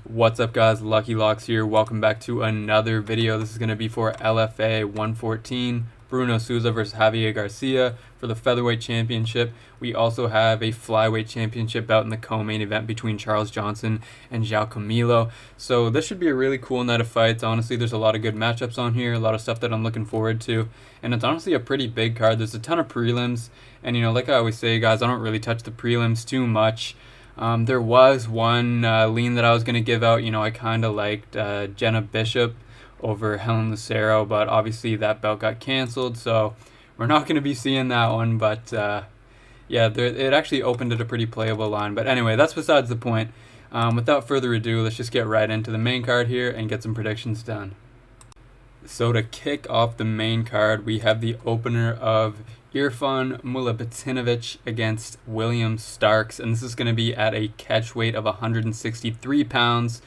What's up, guys? Lucky Locks here. Welcome back to another video. This is going to be for LFA 114, Bruno Souza versus Javier Garcia for the featherweight championship. We also have a flyweight championship bout in the co-main event between Charles Johnson and Joao Camilo. So this should be a really cool night of fights. Honestly, there's a lot of good matchups on here, a lot of stuff that I'm looking forward to, and it's honestly a pretty big card. There's a ton of prelims, and like I always say, guys, I don't really touch the prelims too much. There was one lean that I was going to give out. I kind of liked Jenna Bishop over Helen Lucero, but obviously that bout got canceled, so we're not going to be seeing that one. But yeah, it actually opened at a pretty playable line. But anyway, that's besides the point. Without further ado, let's just get right into the main card here and get some predictions done. So to kick off the main card, we have the opener of Irfan Mulabitinovic against William Starks, and this is going to be at a catch weight of 163 pounds.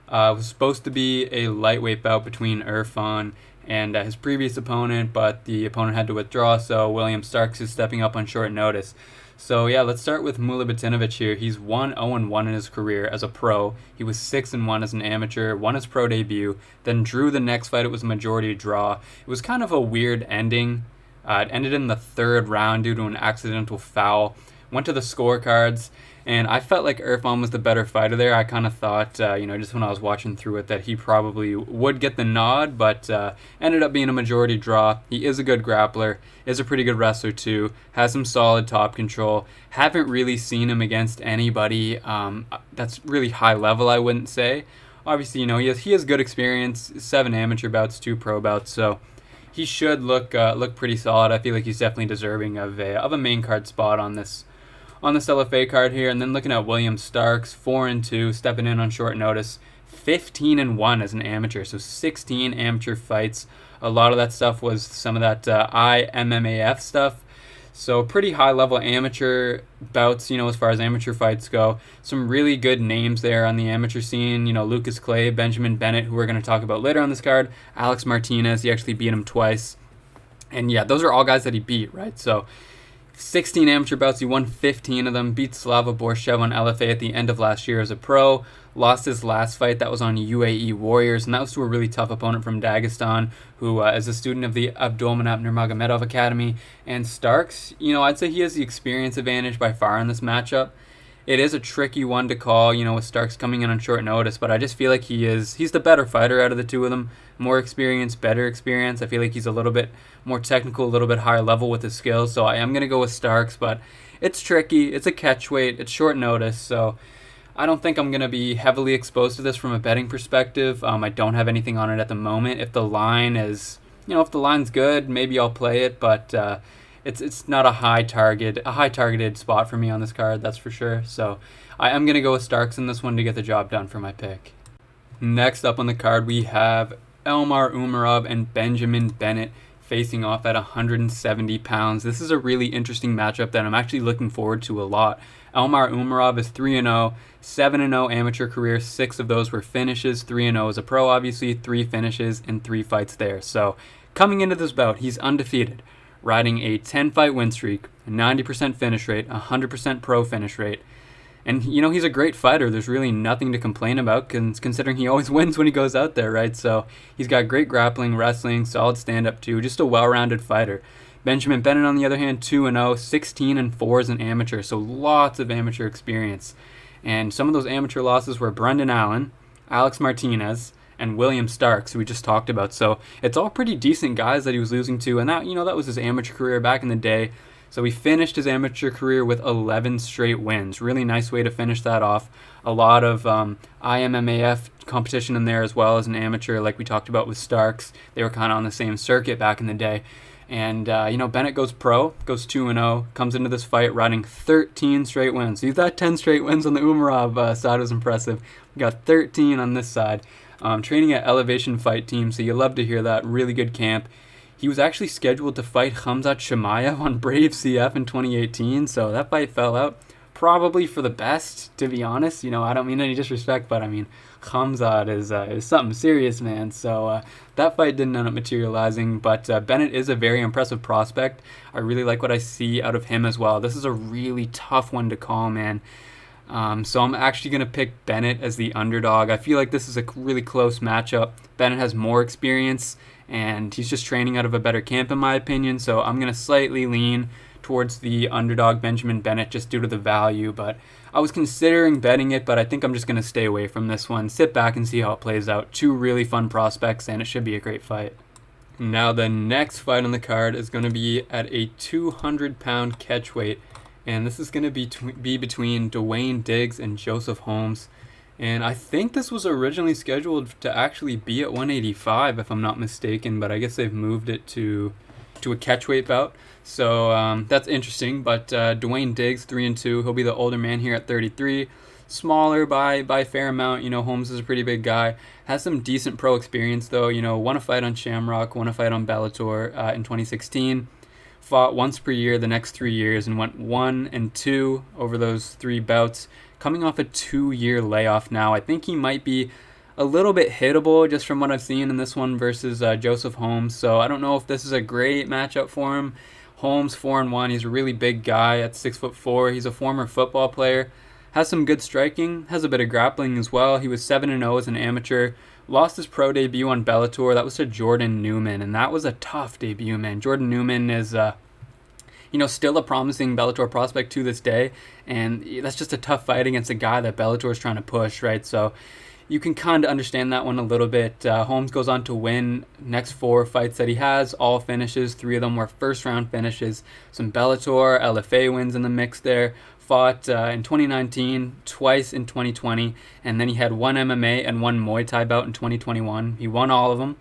It was supposed to be a lightweight bout between Irfan and his previous opponent, but the opponent had to withdraw, so William Starks is stepping up on short notice. So yeah, let's start with Mulabitinovic here. He's 1-0-1 in his career as a pro. He was 6-1 as an amateur, won his pro debut, then drew the next fight. It was a majority draw. It was kind of a weird ending. It ended in the third round due to an accidental foul. Went to the scorecards, and I felt like Irfan was the better fighter there. I kind of thought, just when I was watching through it, that he probably would get the nod, but ended up being a majority draw. He is a good grappler, is a pretty good wrestler too, has some solid top control. Haven't really seen him against anybody that's really high level, I wouldn't say. Obviously, he has good experience, 7 amateur bouts, 2 pro bouts, so he should look pretty solid. I feel like he's definitely deserving of a main card spot on this LFA card here. And then looking at William Starks, 4-2, stepping in on short notice, 15-1 as an amateur, so 16 amateur fights. A lot of that stuff was some of that IMMAF stuff. So pretty high level amateur bouts, as far as amateur fights go. Some really good names there on the amateur scene. Lucas Clay, Benjamin Bennett, who we're going to talk about later on this card. Alex Martinez, he actually beat him twice. And yeah, those are all guys that he beat, right? So 16 amateur bouts, he won 15 of them, beat Slava Borshev on LFA at the end of last year as a pro, lost his last fight, that was on UAE Warriors, and that was to a really tough opponent from Dagestan, who is a student of the Abdulmanap Nurmagomedov Academy. And Starks, I'd say he has the experience advantage by far in this matchup. It is a tricky one to call, with Starks coming in on short notice, but I just feel like he's the better fighter out of the two of them. More experience, better experience. I feel like he's a little bit more technical, a little bit higher level with his skills, so I am going to go with Starks, but it's tricky. It's a catch weight. It's short notice, so I don't think I'm going to be heavily exposed to this from a betting perspective. I don't have anything on it at the moment. If the line is, if the line's good, maybe I'll play it, but it's not a high targeted spot for me on this card, that's for sure. So I am going to go with Starks in this one to get the job done for my pick. Next up on the card, we have Elmar Umarov and Benjamin Bennett facing off at 170 pounds. This is a really interesting matchup that I'm actually looking forward to a lot. Elmar Umarov is 3-0, 7-0 amateur career, 6 of those were finishes, 3-0 as a pro, obviously, 3 finishes and 3 fights there. So coming into this bout, he's undefeated, riding a 10-fight win streak, a 90% finish rate, 100% pro finish rate. And, he's a great fighter. There's really nothing to complain about considering he always wins when he goes out there, right? So he's got great grappling, wrestling, solid stand-up too, just a well-rounded fighter. Benjamin Bennett, on the other hand, 2-0, 16-4 as an amateur, so lots of amateur experience. And some of those amateur losses were Brendan Allen, Alex Martinez, and William Starks, who we just talked about. So it's all pretty decent guys that he was losing to, and that that was his amateur career back in the day. So he finished his amateur career with 11 straight wins. Really nice way to finish that off. A lot of IMMAF competition in there as well as an amateur, like we talked about with Starks. They were kind of on the same circuit back in the day. And, Bennett goes pro, goes 2-0, comes into this fight riding 13 straight wins. So he's got 10 straight wins on the Umarov side was impressive. We got 13 on this side. Training at Elevation Fight Team, so you love to hear that. Really good camp. He was actually scheduled to fight Khamzat Chimaev on Brave CF in 2018, so that fight fell out. Probably for the best, to be honest. I don't mean any disrespect, but Khamzat is something serious, man. So that fight didn't end up materializing, but Bennett is a very impressive prospect. I really like what I see out of him as well. This is a really tough one to call, man. So I'm actually going to pick Bennett as the underdog. I feel like this is a really close matchup. Bennett has more experience, and he's just training out of a better camp, in my opinion. So I'm going to slightly lean towards the underdog Benjamin Bennett just due to the value. But I was considering betting it, but I think I'm just going to stay away from this one. Sit back and see how it plays out. Two really fun prospects, and it should be a great fight. Now the next fight on the card is going to be at a 200-pound catchweight. And this is going to be between DeWayne Diggs and Joseph Holmes. And I think this was originally scheduled to actually be at 185, if I'm not mistaken. But I guess they've moved it to a catchweight bout. So that's interesting. But DeWayne Diggs, 3-2. He'll be the older man here at 33. Smaller by a fair amount. Holmes is a pretty big guy. Has some decent pro experience, though. Won a fight on Shamrock, won a fight on Bellator in 2016. Fought once per year the next 3 years and went 1-2 over those 3 bouts. Coming off a 2-year layoff now. I think he might be a little bit hittable just from what I've seen in this one versus Joseph Holmes. So I don't know if this is a great matchup for him. Holmes 4-1. He's a really big guy at 6'4". He's a former football player. Has some good striking. Has a bit of grappling as well. He was 7-0 as an amateur. Lost his pro debut on Bellator. That was to Jordan Newman, and that was a tough debut, man. Jordan Newman is, still a promising Bellator prospect to this day, and that's just a tough fight against a guy that Bellator is trying to push, right? So you can kind of understand that one a little bit. Holmes goes on to win next 4 fights that he has, all finishes. 3 of them were first-round finishes. Some Bellator, LFA wins in the mix there. Fought in 2019, twice in 2020, and then he had 1 MMA and 1 Muay Thai bout in 2021. He won all of them,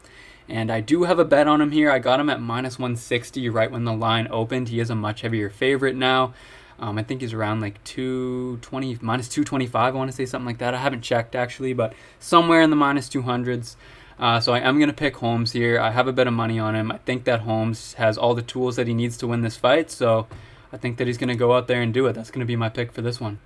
and I do have a bet on him here. I got him at -160 right when the line opened. He is a much heavier favorite now. I think he's around like 220, -225, I want to say something like that. I haven't checked actually, but somewhere in the -200s. So I am going to pick Holmes here. I have a bit of money on him. I think that Holmes has all the tools that he needs to win this fight, so I think that he's going to go out there and do it. That's going to be my pick for this one.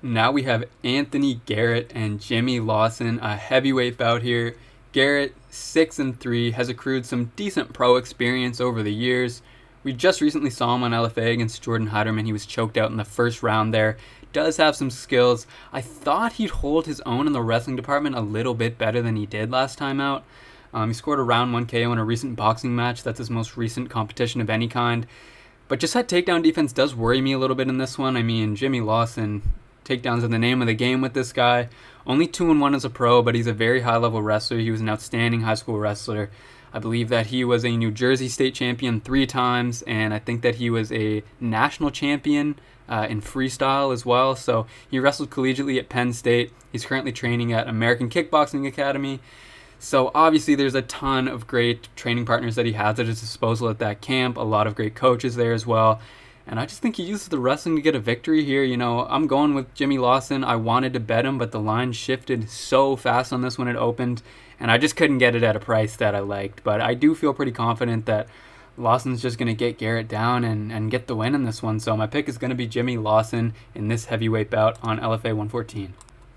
Now we have Anthony Garrett and Jimmy Lawson, a heavyweight bout here. Garrett, 6-3, has accrued some decent pro experience over the years. We just recently saw him on LFA against Jordan Heiderman. He was choked out in the first round there. Does have some skills. I thought he'd hold his own in the wrestling department a little bit better than he did last time out. He scored a round 1 KO in a recent boxing match. That's his most recent competition of any kind. But just that takedown defense does worry me a little bit in this one. I mean, Jimmy Lawson, takedowns are the name of the game with this guy. Only 2-1 as a pro, but he's a very high-level wrestler. He was an outstanding high school wrestler. I believe that he was a New Jersey state champion 3 times, and I think that he was a national champion in freestyle as well. So he wrestled collegiately at Penn State. He's currently training at American Kickboxing Academy. So obviously there's a ton of great training partners that he has at his disposal at that camp, a lot of great coaches there as well. And I just think he uses the wrestling to get a victory here. I'm going with Jimmy Lawson. I wanted to bet him, but the line shifted so fast on this when it opened, and I just couldn't get it at a price that I liked. But I do feel pretty confident that Lawson's just going to get Garrett down and get the win in this one. So my pick is going to be Jimmy Lawson in this heavyweight bout on LFA 114.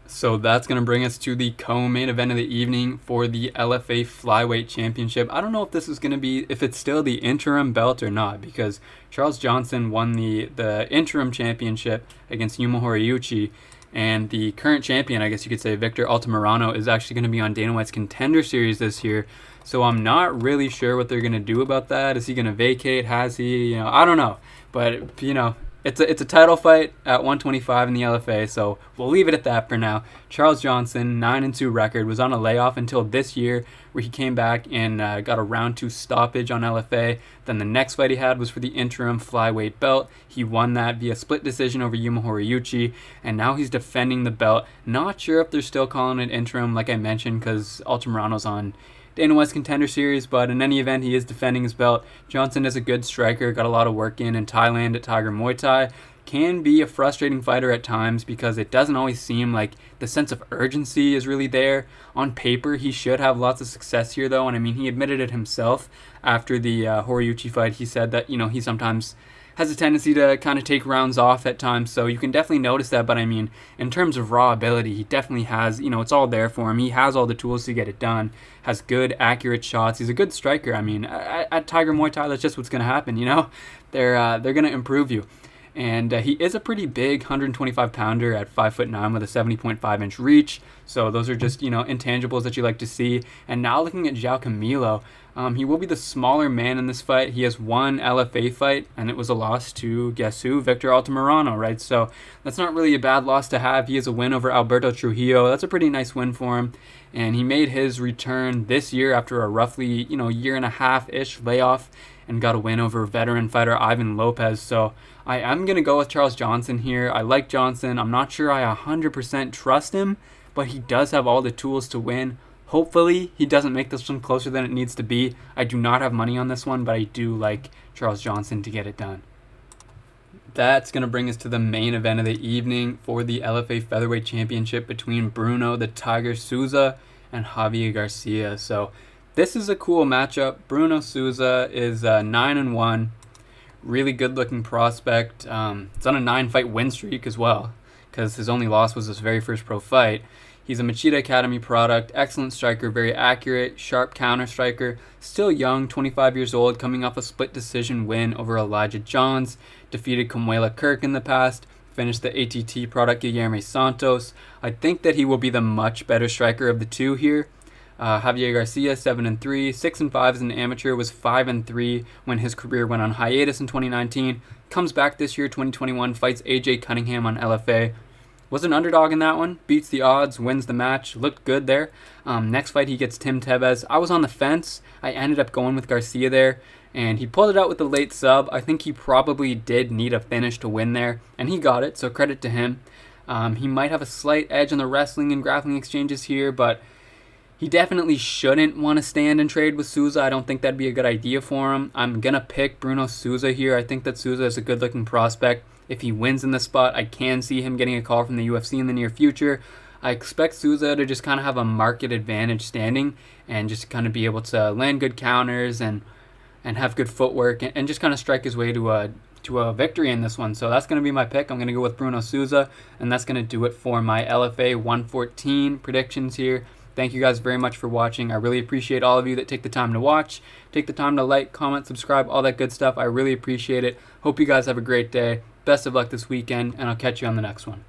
So that's going to bring us to the co-main event of the evening for the LFA Flyweight Championship. I don't know if this is going to be, if it's still the interim belt or not, because Charles Johnson won the interim championship against Yuma Horiyuchi, and the current champion, I guess you could say, Victor Altamirano, is actually going to be on Dana White's Contender Series this year. So I'm not really sure what they're going to do about that. Is he going to vacate? Has he? I don't know. But, it's a title fight at 125 in the LFA, so we'll leave it at that for now. Charles Johnson, 9-2 record, was on a layoff until this year, where he came back and got a round 2 stoppage on LFA. Then the next fight he had was for the interim flyweight belt. He won that via split decision over Yuma Horiyuchi, and now he's defending the belt. Not sure if they're still calling it interim, like I mentioned, because Altamirano's on Dana White's Contender Series, but in any event, he is defending his belt. Johnson is a good striker, got a lot of work in Thailand at Tiger Muay Thai. Can be a frustrating fighter at times because it doesn't always seem like the sense of urgency is really there. On paper, he should have lots of success here, though, and I mean, he admitted it himself after the Horiyuchi fight. He said that, he sometimes has a tendency to kind of take rounds off at times, so you can definitely notice that. But I mean, in terms of raw ability, he definitely has, it's all there for him. He has all the tools to get it done, has good, accurate shots. He's a good striker. I mean, at Tiger Muay Thai, that's just what's going to happen, They're going to improve you. And he is a pretty big 125-pounder at 5'9" with a 70.5-inch reach. So those are just, intangibles that you like to see. And now looking at Joao Camilo, he will be the smaller man in this fight. He has one LFA fight, and it was a loss to, guess who? Victor Altamirano, right? So that's not really a bad loss to have. He has a win over Alberto Trujillo. That's a pretty nice win for him. And he made his return this year after a roughly, year and a half-ish layoff, and got a win over veteran fighter Ivan Lopez. So I am going to go with Charles Johnson here. I like Johnson. I'm not sure I 100% trust him, but he does have all the tools to win. Hopefully, he doesn't make this one closer than it needs to be. I do not have money on this one, but I do like Charles Johnson to get it done. That's going to bring us to the main event of the evening for the LFA Featherweight Championship between Bruno the Tiger Souza and Javier Garcia. So this is a cool matchup. Bruno Souza is 9-1. Really good-looking prospect. It's on a 9-fight win streak as well, because his only loss was his very first pro fight. He's a Machida Academy product, excellent striker, very accurate, sharp counter striker, still young, 25 years old, coming off a split decision win over Elijah Johns, defeated Comuela Kirk in the past, finished the ATT product Guilherme Santos. I think that he will be the much better striker of the two here. Javier Garcia, 7-3, 6-5 as an amateur, was 5-3 when his career went on hiatus in 2019. Comes back this year, 2021, fights AJ Cunningham on LFA. Was an underdog in that one, beats the odds, wins the match, looked good there. Next fight, he gets Tim Tebez. I was on the fence. I ended up going with Garcia there, and he pulled it out with the late sub. I think he probably did need a finish to win there, and he got it, so credit to him. He might have a slight edge on the wrestling and grappling exchanges here, but he definitely shouldn't want to stand and trade with Souza. I don't think that'd be a good idea for him. I'm going to pick Bruno Souza here. I think that Souza is a good-looking prospect. If he wins in this spot, I can see him getting a call from the UFC in the near future. I expect Souza to just kind of have a market advantage standing and just kind of be able to land good counters and have good footwork and just kind of strike his way to a victory in this one. So that's going to be my pick. I'm going to go with Bruno Souza, and that's going to do it for my LFA 114 predictions here. Thank you guys very much for watching. I really appreciate all of you that take the time to watch, take the time to like, comment, subscribe, all that good stuff. I really appreciate it. Hope you guys have a great day. Best of luck this weekend, and I'll catch you on the next one.